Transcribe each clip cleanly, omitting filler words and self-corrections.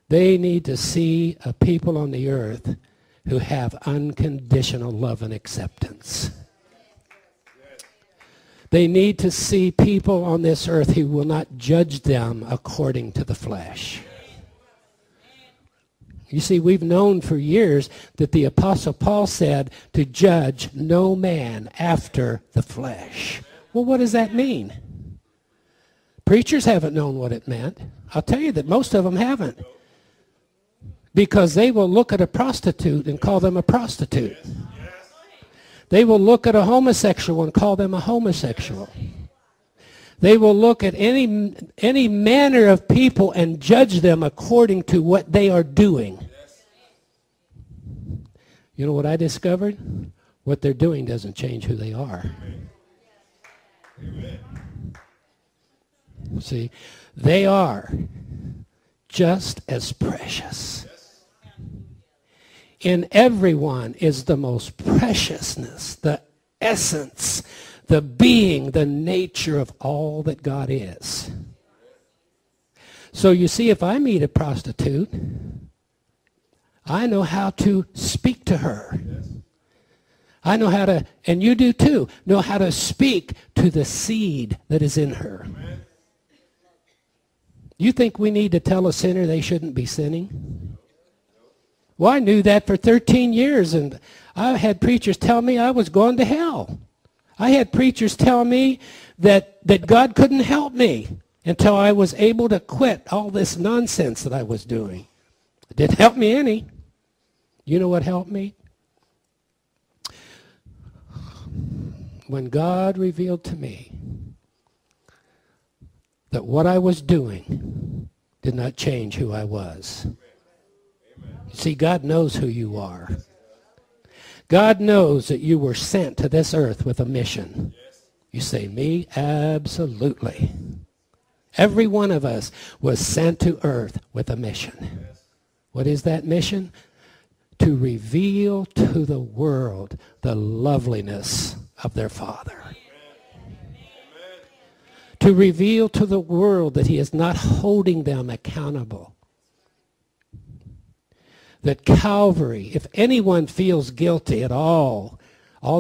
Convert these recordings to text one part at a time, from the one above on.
They need to see a people on the earth who have unconditional love and acceptance. They need to see people on this earth who will not judge them according to the flesh. You see, we've known for years that the Apostle Paul said to judge no man after the flesh. Well, what does that mean? Preachers haven't known what it meant. I'll tell you that most of them haven't. Because they will look at a prostitute and call them a prostitute. They will look at a homosexual and call them a homosexual. They will look at any manner of people and judge them according to what they are doing. You know what I discovered? What they're doing doesn't change who they are. See, they are just as precious. In everyone is the most preciousness, the essence, the being, the nature of all that God is. So you see, if I meet a prostitute, I know how to speak to her. I know how to, and you do too, know how to speak to the seed that is in her. You think we need to tell a sinner they shouldn't be sinning? Well, I knew that for 13 years, and I had preachers tell me I was going to hell. I had preachers tell me that God couldn't help me until I was able to quit all this nonsense that I was doing. It didn't help me any. You know what helped me? When God revealed to me that what I was doing did not change who I was. See, God knows who you are. God knows that you were sent to this earth with a mission. You say, me? Absolutely. Every one of us was sent to earth with a mission. What is that mission? To reveal to the world the loveliness of their Father. To reveal to the world that he is not holding them accountable. That Calvary, if anyone feels guilty at all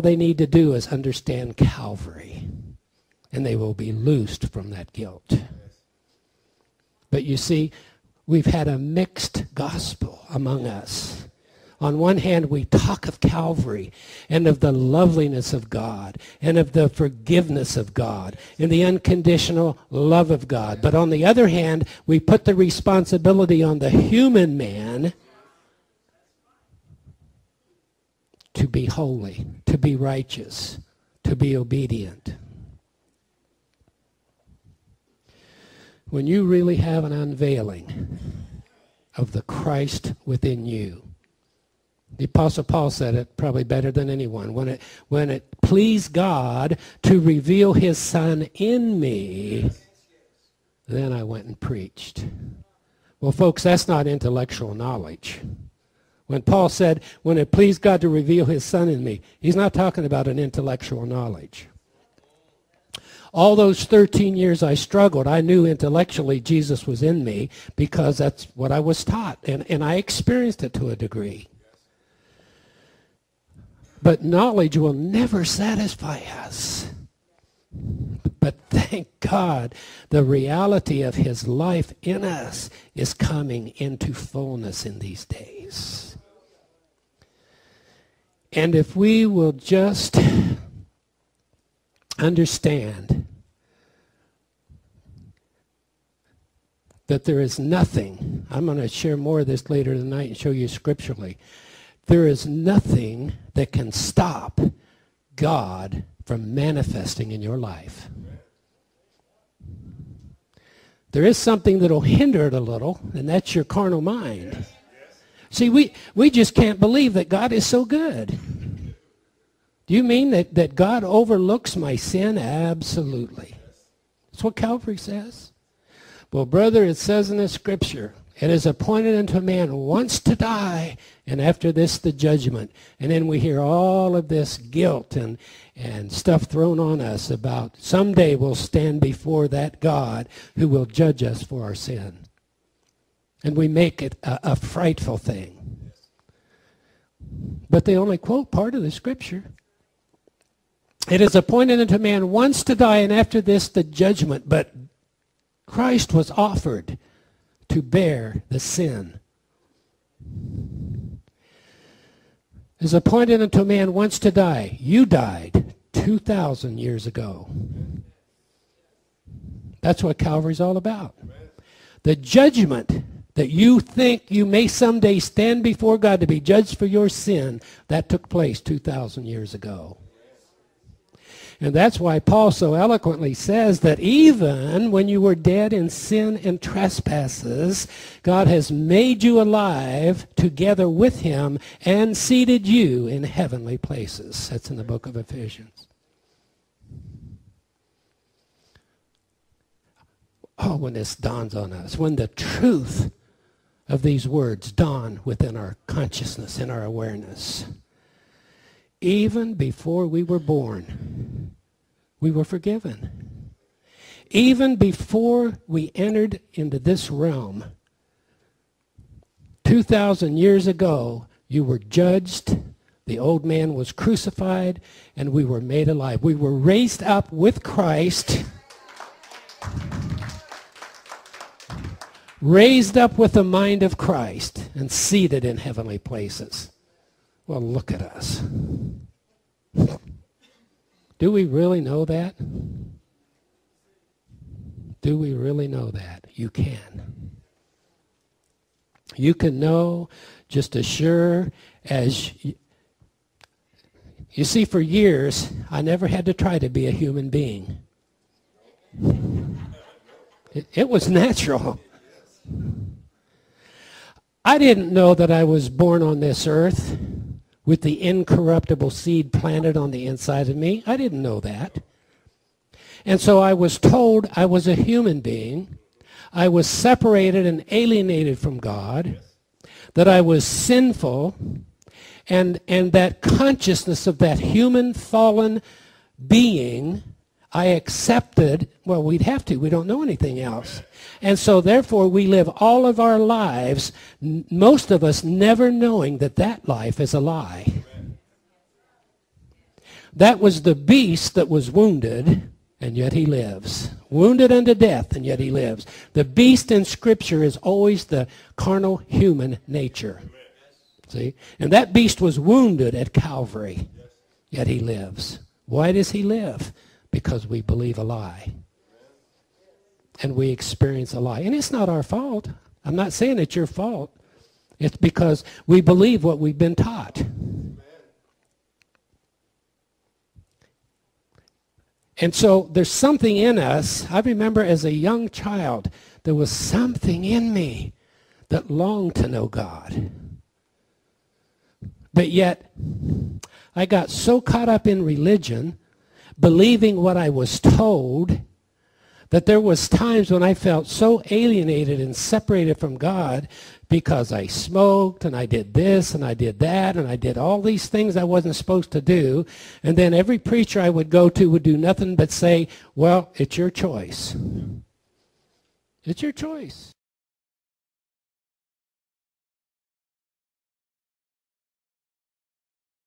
they need to do is understand Calvary, and they will be loosed from that guilt. But you see, we've had a mixed gospel among us. On one hand, we talk of Calvary and of the loveliness of God and of the forgiveness of God and the unconditional love of God. But on the other hand, we put the responsibility on the human man to be holy, to be righteous, to be obedient. When you really have an unveiling of the Christ within you, the Apostle Paul said it probably better than anyone. When it pleased God to reveal his Son in me, then I went and preached. Well, folks, that's not intellectual knowledge. When Paul said, when it pleased God to reveal his Son in me, he's not talking about an intellectual knowledge. All those 13 years I struggled, I knew intellectually Jesus was in me because that's what I was taught, and I experienced it to a degree. But knowledge will never satisfy us. But thank God, the reality of his life in us is coming into fullness in these days. And if we will just understand that there is nothing, I'm going to share more of this later tonight and show you scripturally, there is nothing that can stop God from manifesting in your life. There is something that will hinder it a little, and that's your carnal mind. See, we just can't believe that God is so good. Do you mean that God overlooks my sin? Absolutely. That's what Calvary says. Well, brother, it says in the scripture, it is appointed unto a man once to die, and after this the judgment. And then we hear all of this guilt and stuff thrown on us about someday we'll stand before that God who will judge us for our sin. And we make it a frightful thing. But they only quote part of the Scripture. It is appointed unto man once to die, and after this the judgment. But Christ was offered to bear the sin. It is appointed unto man once to die. You died 2,000 years ago. That's what Calvary's all about. The judgment that you think you may someday stand before God to be judged for your sin, that took place 2,000 years ago. And that's why Paul so eloquently says that even when you were dead in sin and trespasses, God has made you alive together with him and seated you in heavenly places. That's in the book of Ephesians. Oh, when this dawns on us, when the truth of these words dawn within our consciousness, in our awareness. Even before we were born, we were forgiven. Even before we entered into this realm, 2,000 years ago, you were judged, the old man was crucified, and we were made alive. We were raised up with Christ, raised up with the mind of Christ, and seated in heavenly places. Well, look at us. Do we really know that? Do we really know that? You can. You can know just as sure as... You see, for years, I never had to try to be a human being. It was natural. I didn't know that I was born on this earth with the incorruptible seed planted on the inside of me. I didn't know that. And so I was told I was a human being. I was separated and alienated from God, that I was sinful, and that consciousness of that human fallen being I accepted. Well, we'd have to. We don't know anything else. And so therefore we live all of our lives, most of us never knowing that that life is a lie. That was the beast that was wounded, and yet he lives. Wounded unto death, and yet he lives. The beast in Scripture is always the carnal human nature. See? And that beast was wounded at Calvary, yet he lives. Why does he live? Because we believe a lie. And we experience a lie. And it's not our fault. I'm not saying it's your fault. It's because we believe what we've been taught. And so there's something in us. I remember as a young child, there was something in me that longed to know God. But yet, I got so caught up in religion, believing what I was told, that there was times when I felt so alienated and separated from God because I smoked and I did this and I did that and I did all these things I wasn't supposed to do. And then every preacher I would go to would do nothing but say, well, it's your choice. It's your choice.